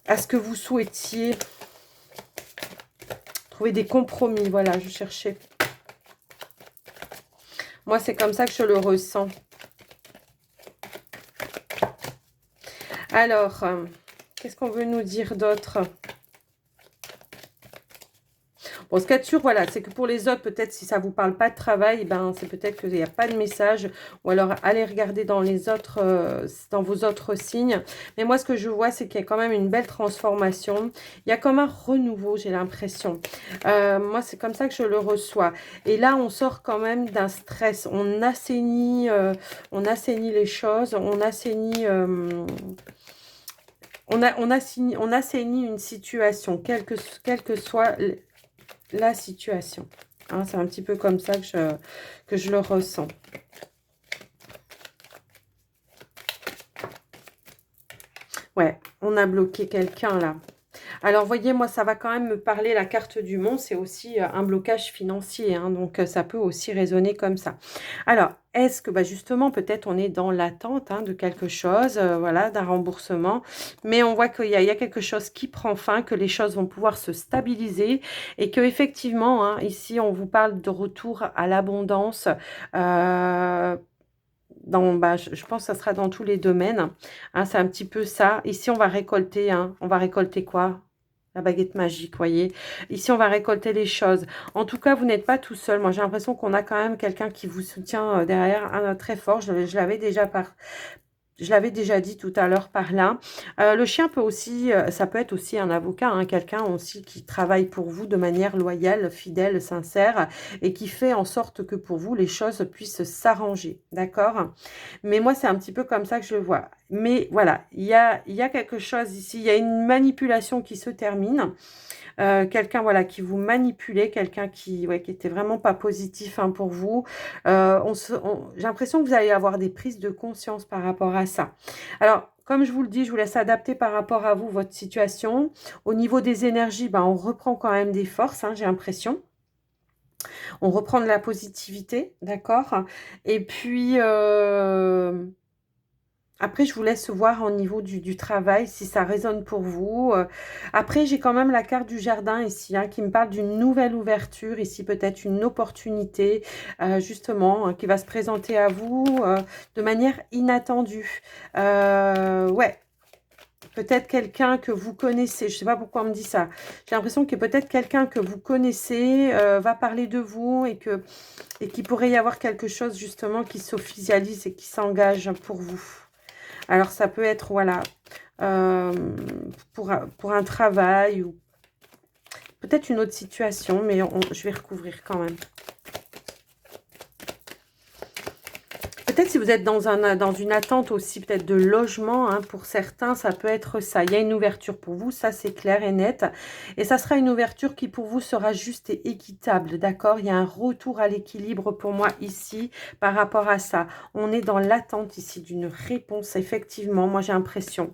à ce que vous souhaitiez. Trouver des compromis, voilà, je cherchais. Moi, c'est comme ça que je le ressens. Alors, qu'est-ce qu'on veut nous dire d'autre? Bon, ce qu'il y a de sûr, voilà, c'est que pour les autres, peut-être si ça ne vous parle pas de travail, ben, c'est peut-être qu'il n'y a pas de message. Ou alors, allez regarder dans les autres, dans vos autres signes. Mais moi, ce que je vois, c'est qu'il y a quand même une belle transformation. Il y a comme un renouveau, j'ai l'impression. Moi, c'est comme ça que je le reçois. Et là, on sort quand même d'un stress. On assainit les choses. On assainit... on assainit une situation, quelle que soit la situation. Hein, c'est un petit peu comme ça que je le ressens. Ouais, on a bloqué quelqu'un là. Alors, voyez, moi, ça va quand même me parler, la carte du monde, c'est aussi un blocage financier, hein, donc ça peut aussi résonner comme ça. Alors, est-ce que, justement, peut-être on est dans l'attente hein, de quelque chose, voilà, d'un remboursement, mais on voit qu'il y a quelque chose qui prend fin, que les choses vont pouvoir se stabiliser et que effectivement, hein, ici, on vous parle de retour à l'abondance, je pense que ça sera dans tous les domaines. Hein, c'est un petit peu ça. Ici, on va récolter. Hein, on va récolter quoi? La baguette magique, voyez. Ici, on va récolter les choses. En tout cas, vous n'êtes pas tout seul. Moi, j'ai l'impression qu'on a quand même quelqu'un qui vous soutient derrière, très fort. Je l'avais déjà je l'avais déjà dit tout à l'heure par là. Le chien peut aussi, ça peut être aussi un avocat, hein, quelqu'un aussi qui travaille pour vous de manière loyale, fidèle, sincère et qui fait en sorte que pour vous, les choses puissent s'arranger. D'accord? Mais moi, c'est un petit peu comme ça que je le vois. Mais voilà, il y a quelque chose ici, il y a une manipulation qui se termine. Quelqu'un voilà, qui vous manipulait, quelqu'un qui était vraiment pas positif hein, pour vous. J'ai l'impression que vous allez avoir des prises de conscience par rapport à ça. Alors, comme je vous le dis, je vous laisse adapter par rapport à vous, votre situation. Au niveau des énergies, on reprend quand même des forces, hein, j'ai l'impression. On reprend de la positivité, d'accord? Et puis... après, je vous laisse voir au niveau du travail, si ça résonne pour vous. Après, j'ai quand même la carte du jardin ici, hein, qui me parle d'une nouvelle ouverture. Ici, peut-être une opportunité, justement, qui va se présenter à vous de manière inattendue. Ouais, peut-être quelqu'un que vous connaissez. Je ne sais pas pourquoi on me dit ça. J'ai l'impression que peut-être quelqu'un que vous connaissez va parler de vous et qu'il pourrait y avoir quelque chose, justement, qui s'officialise et qui s'engage pour vous. Alors, ça peut être, voilà, pour un travail ou peut-être une autre situation, mais je vais recouvrir quand même. Peut-être si vous êtes dans une attente aussi, peut-être de logement, hein, pour certains, ça peut être ça. Il y a une ouverture pour vous, ça c'est clair et net. Et ça sera une ouverture qui pour vous sera juste et équitable, d'accord? Il y a un retour à l'équilibre pour moi ici par rapport à ça. On est dans l'attente ici d'une réponse, effectivement, moi j'ai l'impression.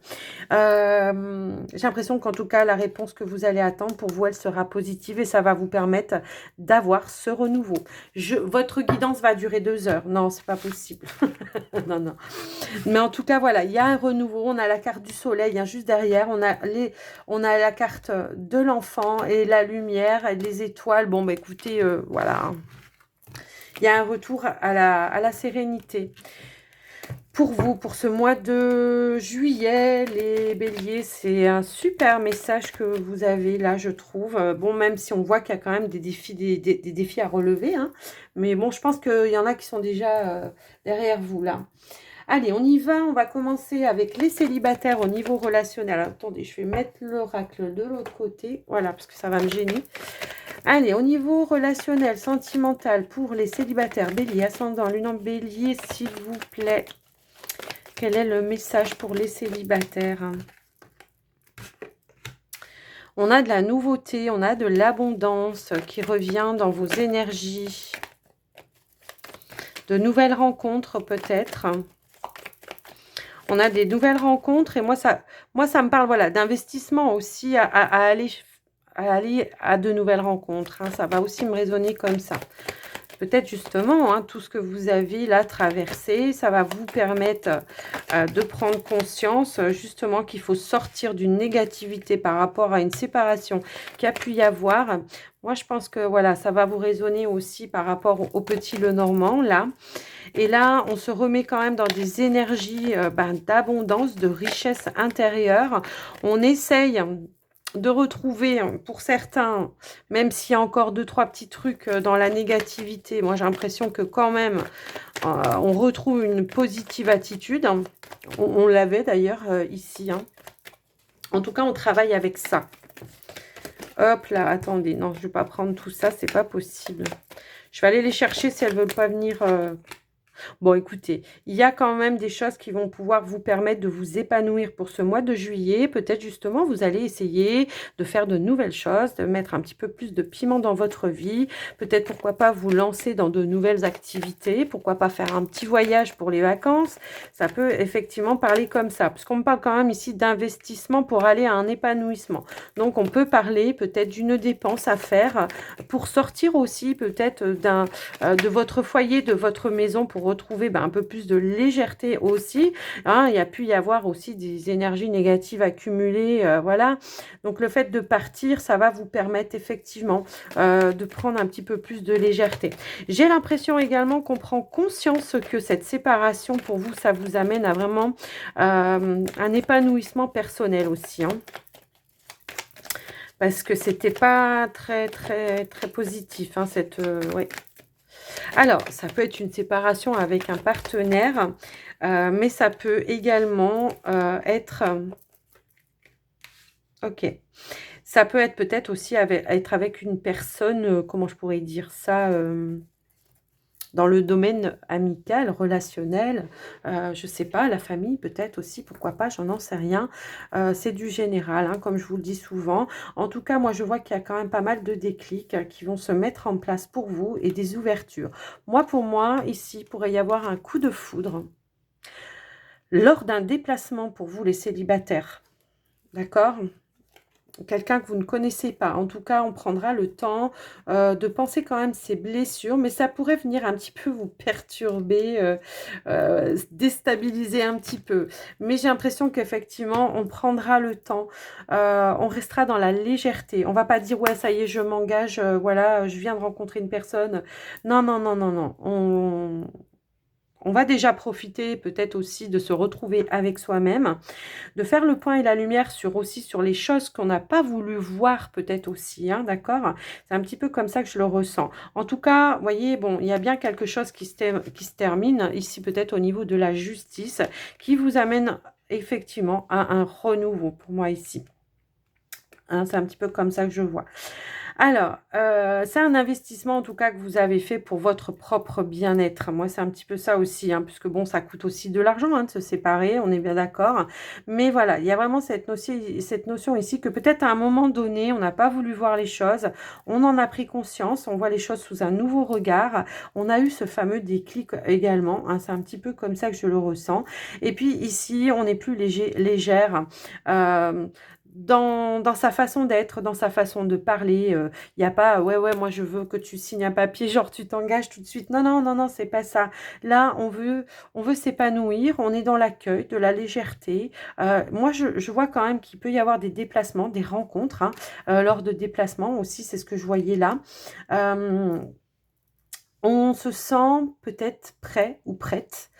J'ai l'impression qu'en tout cas, la réponse que vous allez attendre, pour vous, elle sera positive et ça va vous permettre d'avoir ce renouveau. Votre guidance va durer 2 heures. Non, c'est pas possible. Non, non. Mais en tout cas, voilà, il y a un renouveau. On a la carte du soleil, hein, juste derrière. On a la carte de l'enfant et la lumière et les étoiles. Bon, écoutez, voilà. Il y a un retour à la sérénité. Pour vous, pour ce mois de juillet, les béliers, c'est un super message que vous avez là, je trouve. Bon, même si on voit qu'il y a quand même des défis, des défis à relever, hein. Mais bon, je pense qu'il y en a qui sont déjà derrière vous là. Allez, on y va. On va commencer avec les célibataires au niveau relationnel. Attendez, je vais mettre l'oracle de l'autre côté. Voilà, parce que ça va me gêner. Allez, au niveau relationnel, sentimental, pour les célibataires, bélier, ascendant, lune en bélier, s'il vous plaît. Quel est le message pour les célibataires? On a de la nouveauté, on a de l'abondance qui revient dans vos énergies. De nouvelles rencontres peut-être. On a des nouvelles rencontres et moi ça me parle voilà, d'investissement aussi à aller à de nouvelles rencontres, hein. Ça va aussi me résonner comme ça. Peut-être justement, hein, tout ce que vous avez là traversé, ça va vous permettre de prendre conscience justement qu'il faut sortir d'une négativité par rapport à une séparation qu'il y a pu y avoir. Moi, je pense que voilà, ça va vous résonner aussi par rapport au petit Lenormand là. Et là, on se remet quand même dans des énergies d'abondance, de richesse intérieure. On essaye de retrouver, pour certains, même s'il y a encore 2-3 petits trucs dans la négativité, moi j'ai l'impression que quand même, on retrouve une positive attitude. On l'avait d'ailleurs ici, hein. En tout cas, on travaille avec ça. Hop là, attendez, non, je ne vais pas prendre tout ça, c'est pas possible. Je vais aller les chercher si elles ne veulent pas venir... Bon, écoutez, il y a quand même des choses qui vont pouvoir vous permettre de vous épanouir pour ce mois de juillet. Peut-être justement, vous allez essayer de faire de nouvelles choses, de mettre un petit peu plus de piment dans votre vie. Peut-être, pourquoi pas, vous lancer dans de nouvelles activités. Pourquoi pas faire un petit voyage pour les vacances. Ça peut effectivement parler comme ça. Parce qu'on me parle quand même ici d'investissement pour aller à un épanouissement. Donc, on peut parler peut-être d'une dépense à faire pour sortir aussi peut-être de votre foyer, de votre maison pour retrouver un peu plus de légèreté aussi, hein. Il y a pu y avoir aussi des énergies négatives accumulées, voilà. Donc le fait de partir, ça va vous permettre effectivement de prendre un petit peu plus de légèreté. J'ai l'impression également qu'on prend conscience que cette séparation pour vous, ça vous amène à vraiment un épanouissement personnel aussi, hein. Parce que c'était pas très positif, hein, cette ouais. Alors, ça peut être une séparation avec un partenaire, mais ça peut également être... ok. Ça peut être peut-être aussi être avec une personne, comment je pourrais dire ça, dans le domaine amical, relationnel, je ne sais pas, la famille peut-être aussi, pourquoi pas, j'en sais rien. C'est du général, hein, comme je vous le dis souvent. En tout cas, moi, je vois qu'il y a quand même pas mal de déclics qui vont se mettre en place pour vous et des ouvertures. Moi, pour moi, ici, il pourrait y avoir un coup de foudre lors d'un déplacement pour vous, les célibataires. D'accord ? Quelqu'un que vous ne connaissez pas. En tout cas, on prendra le temps de penser quand même ces blessures, mais ça pourrait venir un petit peu vous perturber, déstabiliser un petit peu. Mais j'ai l'impression qu'effectivement, on prendra le temps, on restera dans la légèreté. On va pas dire, ouais, ça y est, je m'engage, voilà, je viens de rencontrer une personne. Non, non, non, non, non. On va déjà profiter peut-être aussi de se retrouver avec soi-même, de faire le point et la lumière aussi sur les choses qu'on n'a pas voulu voir peut-être aussi, hein, d'accord? C'est un petit peu comme ça que je le ressens. En tout cas, vous voyez, bon, il y a bien quelque chose qui se termine ici peut-être au niveau de la justice qui vous amène effectivement à un renouveau pour moi ici. Hein, c'est un petit peu comme ça que je vois. Alors, c'est un investissement en tout cas que vous avez fait pour votre propre bien-être. Moi, c'est un petit peu ça aussi, hein, puisque bon, ça coûte aussi de l'argent, hein, de se séparer, on est bien d'accord. Mais voilà, il y a vraiment cette notion ici que peut-être à un moment donné, on n'a pas voulu voir les choses, on en a pris conscience, on voit les choses sous un nouveau regard. On a eu ce fameux déclic également, hein, c'est un petit peu comme ça que je le ressens. Et puis ici, on est plus légère. Dans sa façon d'être, dans sa façon de parler, il n'y a pas, ouais, moi je veux que tu signes un papier, genre tu t'engages tout de suite. Non, non, non, non, c'est pas ça. Là, on veut s'épanouir, on est dans l'accueil, de la légèreté. Moi, je vois quand même qu'il peut y avoir des déplacements, des rencontres, hein, lors de déplacements aussi, c'est ce que je voyais là. On se sent peut-être prêt ou prête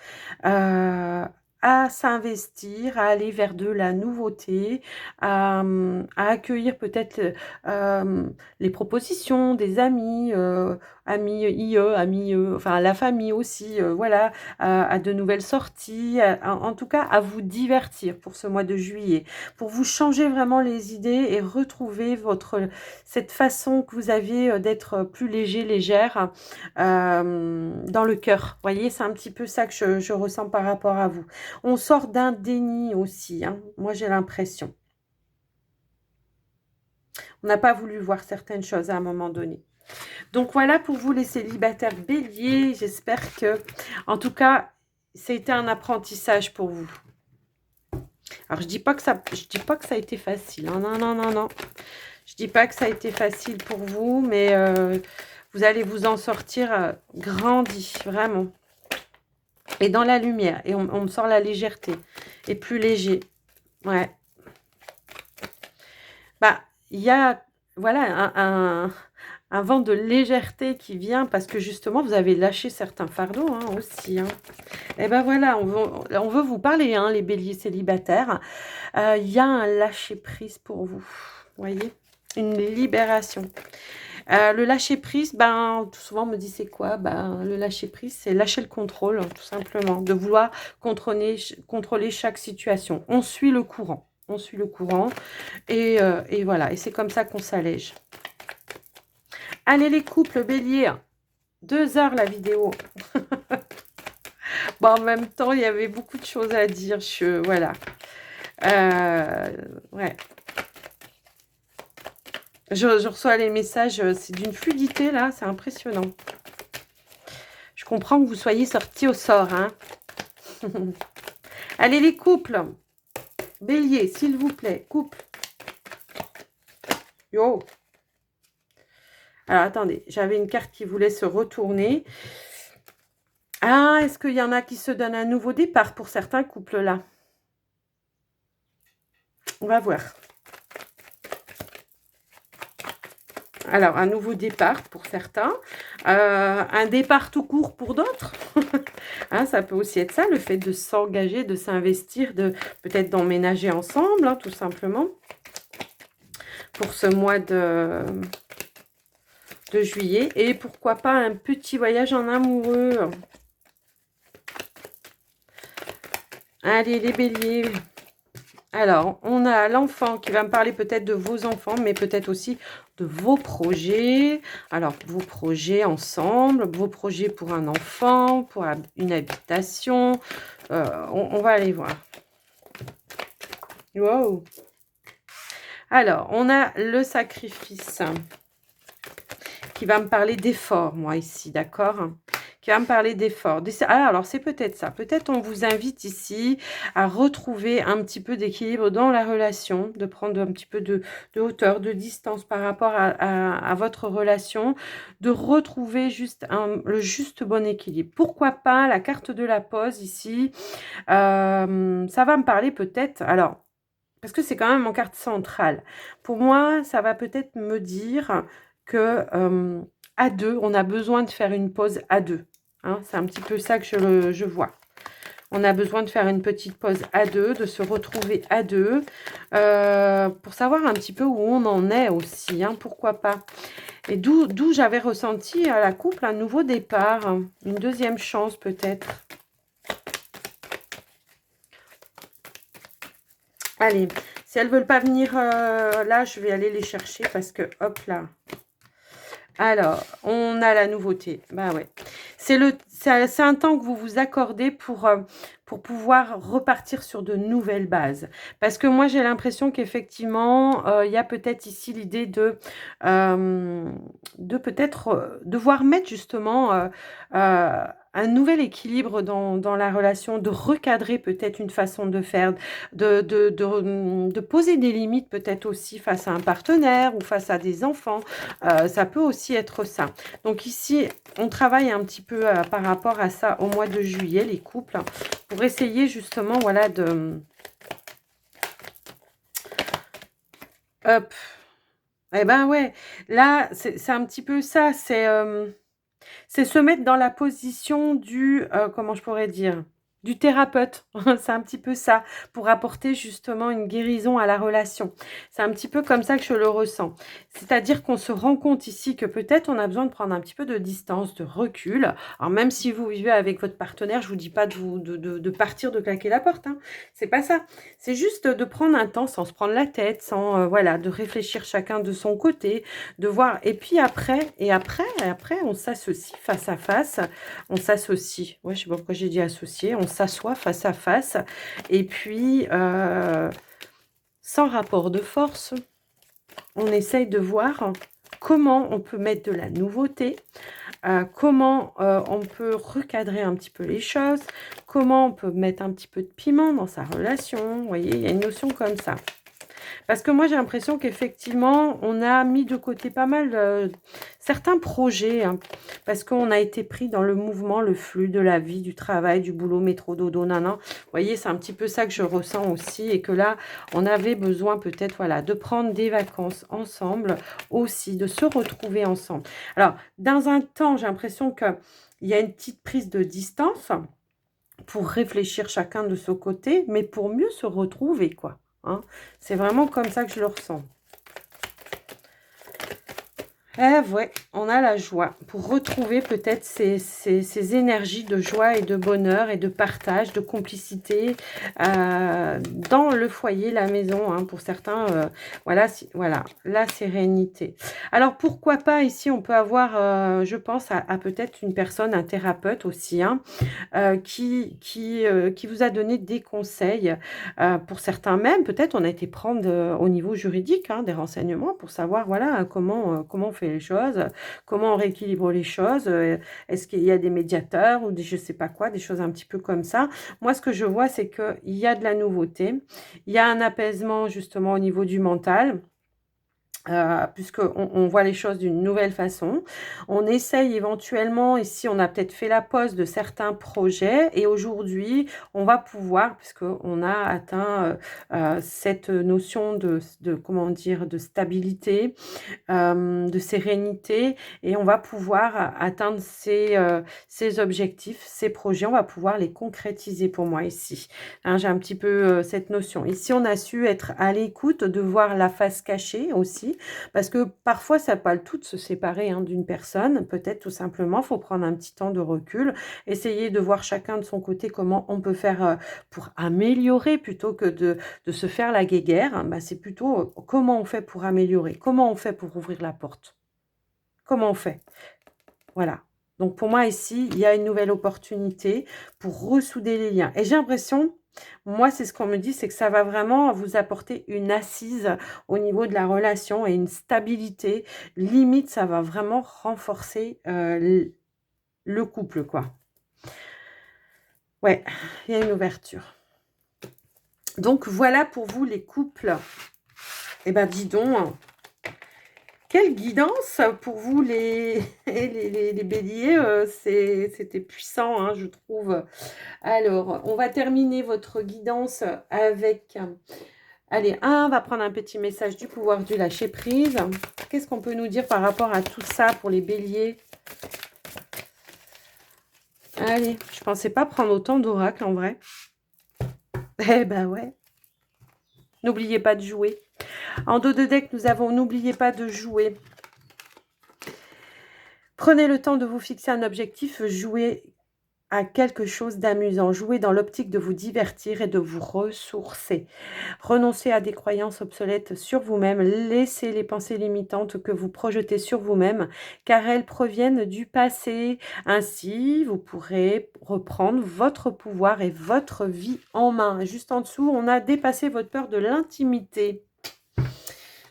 à s'investir, à aller vers de la nouveauté, à accueillir peut-être, les propositions des amis, amis IE, amis, enfin la famille aussi, voilà, à de nouvelles sorties, en tout cas à vous divertir pour ce mois de juillet, pour vous changer vraiment les idées et retrouver cette façon que vous aviez, d'être plus léger, légère, dans le cœur. Vous voyez, c'est un petit peu ça que je ressens par rapport à vous. On sort d'un déni aussi, hein. Moi, j'ai l'impression. On n'a pas voulu voir certaines choses à un moment donné. Donc voilà pour vous les célibataires béliers. J'espère que, en tout cas, c'était un apprentissage pour vous. Alors, je dis pas que ça a été facile, hein. Non, non, non, non. Je dis pas que ça a été facile pour vous, mais vous allez vous en sortir grandi, vraiment. Et dans la lumière. Et on me sort la légèreté. Et plus léger. Ouais. Bah, il y a, voilà, un vent de légèreté qui vient parce que justement, vous avez lâché certains fardeaux hein, aussi. Hein. Et ben voilà, on veut vous parler, hein, les béliers célibataires. Il y a un lâcher-prise pour vous. Vous voyez? Une libération. Le lâcher-prise, ben, tout souvent on me dit c'est quoi? Ben, le lâcher-prise, c'est lâcher le contrôle, tout simplement. De vouloir contrôler chaque situation. On suit le courant. On suit le courant. Et voilà. Et c'est comme ça qu'on s'allège. Allez les couples béliers. 2 heures la vidéo. Bon, en même temps, il y avait beaucoup de choses à dire. Voilà. Ouais. Je reçois les messages, c'est d'une fluidité là, c'est impressionnant. Je comprends que vous soyez sortis au sort. Hein. Allez les couples. Bélier, s'il vous plaît. Couple. Yo. Alors attendez, j'avais une carte qui voulait se retourner. Ah, est-ce qu'il y en a qui se donnent un nouveau départ pour certains couples là? On va voir. Alors, un nouveau départ pour certains. Un départ tout court pour d'autres. Hein, ça peut aussi être ça, le fait de s'engager, de s'investir, de peut-être d'emménager ensemble, hein, tout simplement. Pour ce mois de juillet. Et pourquoi pas un petit voyage en amoureux. Allez, les béliers. Alors, on a l'enfant qui va me parler peut-être de vos enfants, mais peut-être aussi de vos projets. Alors, vos projets ensemble, vos projets pour un enfant, pour une habitation. On va aller voir. Wow. Alors, on a le sacrifice qui va me parler d'effort, moi, ici, d'accord ? Qui va me parler d'effort. Ah, alors, c'est peut-être ça. Peut-être on vous invite ici à retrouver un petit peu d'équilibre dans la relation, de prendre un petit peu de hauteur, de distance par rapport à votre relation, de retrouver le juste bon équilibre. Pourquoi pas la carte de la pause ici ça va me parler peut-être... Alors, parce que c'est quand même en carte centrale. Pour moi, ça va peut-être me dire que à deux, on a besoin de faire une pause à deux. Hein, c'est un petit peu ça que je vois. On a besoin de faire une petite pause à deux, de se retrouver à deux, pour savoir un petit peu où on en est aussi, hein, pourquoi pas. Et d'où j'avais ressenti à la couple un nouveau départ, hein, une deuxième chance peut-être. Allez, si elles ne veulent pas venir là, je vais aller les chercher parce que, hop là. Alors, on a la nouveauté. Bah ouais. C'est un temps que vous vous accordez pour pouvoir repartir sur de nouvelles bases. Parce que moi, j'ai l'impression qu'effectivement, il y a peut-être ici l'idée de peut-être devoir mettre justement un nouvel équilibre dans la relation, de recadrer peut-être une façon de faire, de poser des limites peut-être aussi face à un partenaire ou face à des enfants. Ça peut aussi être ça. Donc ici, on travaille un petit peu par rapport à ça au mois de juillet, les couples, pour essayer justement, voilà, de... Hop. Eh ben ouais, là, c'est un petit peu ça, c'est... C'est se mettre dans la position du, comment je pourrais dire? Du thérapeute. C'est un petit peu ça, pour apporter justement une guérison à la relation. C'est un petit peu comme ça que je le ressens. C'est-à-dire qu'on se rend compte ici que peut-être on a besoin de prendre un petit peu de distance, de recul. Alors même si vous vivez avec votre partenaire, je vous dis pas de vous de partir, de claquer la porte, hein. C'est pas ça. C'est juste de prendre un temps sans se prendre la tête, sans, voilà, de réfléchir chacun de son côté, de voir et puis après on s'associe face à face, on s'associe. Ouais, je sais pas pourquoi j'ai dit associer, on s'assoit face à face et puis sans rapport de force, on essaye de voir comment on peut mettre de la nouveauté, comment on peut recadrer un petit peu les choses, comment on peut mettre un petit peu de piment dans sa relation. Vous voyez, il y a une notion comme ça. Parce que moi, j'ai l'impression qu'effectivement, on a mis de côté pas mal certains projets, hein, parce qu'on a été pris dans le mouvement, le flux de la vie, du travail, du boulot, métro, dodo, nanan. Vous voyez, c'est un petit peu ça que je ressens aussi et que là, on avait besoin peut-être, voilà, de prendre des vacances ensemble aussi, de se retrouver ensemble. Alors, dans un temps, j'ai l'impression qu'il y a une petite prise de distance pour réfléchir chacun de son côté, mais pour mieux se retrouver, quoi. Hein. C'est vraiment comme ça que je le ressens. Eh ouais, on a la joie pour retrouver peut-être ces énergies de joie et de bonheur et de partage, de complicité dans le foyer, la maison. Hein, pour certains, voilà, voilà, la sérénité. Alors, pourquoi pas ici, on peut avoir, je pense, à peut-être une personne, un thérapeute aussi, hein, qui vous a donné des conseils. Pour certains même, peut-être on a été prendre au niveau juridique hein, des renseignements pour savoir voilà, comment on fait les choses, comment on rééquilibre les choses, est-ce qu'il y a des médiateurs ou des je sais pas quoi, des choses un petit peu comme ça. Moi, ce que je vois, c'est qu'il y a de la nouveauté, il y a un apaisement justement au niveau du mental. Puisqu'on voit les choses d'une nouvelle façon. On essaye éventuellement, ici on a peut-être fait la pause de certains projets et aujourd'hui on va pouvoir, puisqu'on a atteint cette notion comment dire, de stabilité, de sérénité et on va pouvoir atteindre ces objectifs, ces projets, on va pouvoir les concrétiser pour moi ici. Hein, j'ai un petit peu cette notion. Ici, on a su être à l'écoute, de voir la face cachée aussi, parce que parfois, ça n'a pas le tout de se séparer hein, d'une personne. Peut-être tout simplement, il faut prendre un petit temps de recul, essayer de voir chacun de son côté comment on peut faire pour améliorer plutôt que de se faire la guéguerre. Bah, c'est plutôt comment on fait pour améliorer, comment on fait pour ouvrir la porte, comment on fait. Voilà. Donc pour moi ici, il y a une nouvelle opportunité pour ressouder les liens. Et j'ai l'impression, moi c'est ce qu'on me dit, c'est que ça va vraiment vous apporter une assise au niveau de la relation et une stabilité. Limite, ça va vraiment renforcer le couple, quoi. Ouais, il y a une ouverture. Donc voilà pour vous les couples. Eh ben dis donc, quelle guidance pour vous les, les béliers, c'était puissant, hein, je trouve. Alors, on va terminer votre guidance avec... Allez, on va prendre un petit message du pouvoir du lâcher-prise. Qu'est-ce qu'on peut nous dire par rapport à tout ça pour les béliers? Allez, je pensais pas prendre autant d'oracles en vrai. Eh ben ouais. N'oubliez pas de jouer. En dos de deck, nous avons n'oubliez pas de jouer. Prenez le temps de vous fixer un objectif, jouez à quelque chose d'amusant, jouez dans l'optique de vous divertir et de vous ressourcer. Renoncez à des croyances obsolètes sur vous-même, laissez les pensées limitantes que vous projetez sur vous-même, car elles proviennent du passé. Ainsi, vous pourrez reprendre votre pouvoir et votre vie en main. Juste en dessous, on a dépassé votre peur de l'intimité.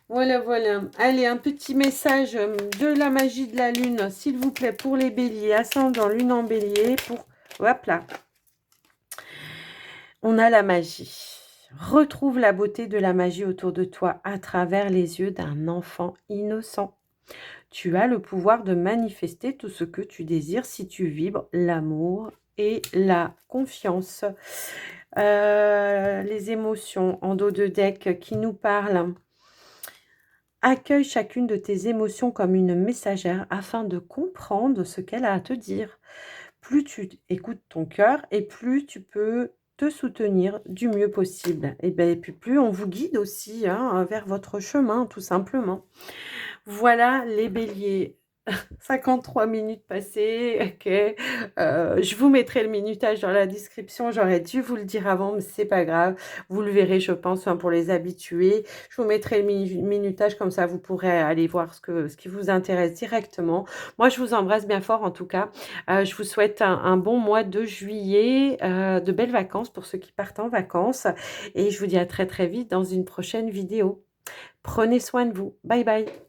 Voilà, voilà. Allez, un petit message de la magie de la lune, s'il vous plaît, pour les béliers. Ascendant lune en bélier, pour... Hop là. On a la magie. Retrouve la beauté de la magie autour de toi à travers les yeux d'un enfant innocent. Tu as le pouvoir de manifester tout ce que tu désires si tu vibres l'amour et la confiance. Les émotions en dos de deck qui nous parlent. Accueille chacune de tes émotions comme une messagère afin de comprendre ce qu'elle a à te dire. Plus tu écoutes ton cœur et plus tu peux te soutenir du mieux possible. Et beh, et puis plus on vous guide aussi, hein, vers votre chemin tout simplement. Voilà les béliers, 53 minutes passées, OK. Je vous mettrai le minutage dans la description. J'aurais dû vous le dire avant, mais c'est pas grave. Vous le verrez, je pense, hein, pour les habitués. Je vous mettrai le minutage, comme ça vous pourrez aller voir ce qui vous intéresse directement. Moi, je vous embrasse bien fort en tout cas. Je vous souhaite un bon mois de juillet, de belles vacances pour ceux qui partent en vacances et je vous dis à très, très vite dans une prochaine vidéo. Prenez soin de vous. Bye bye.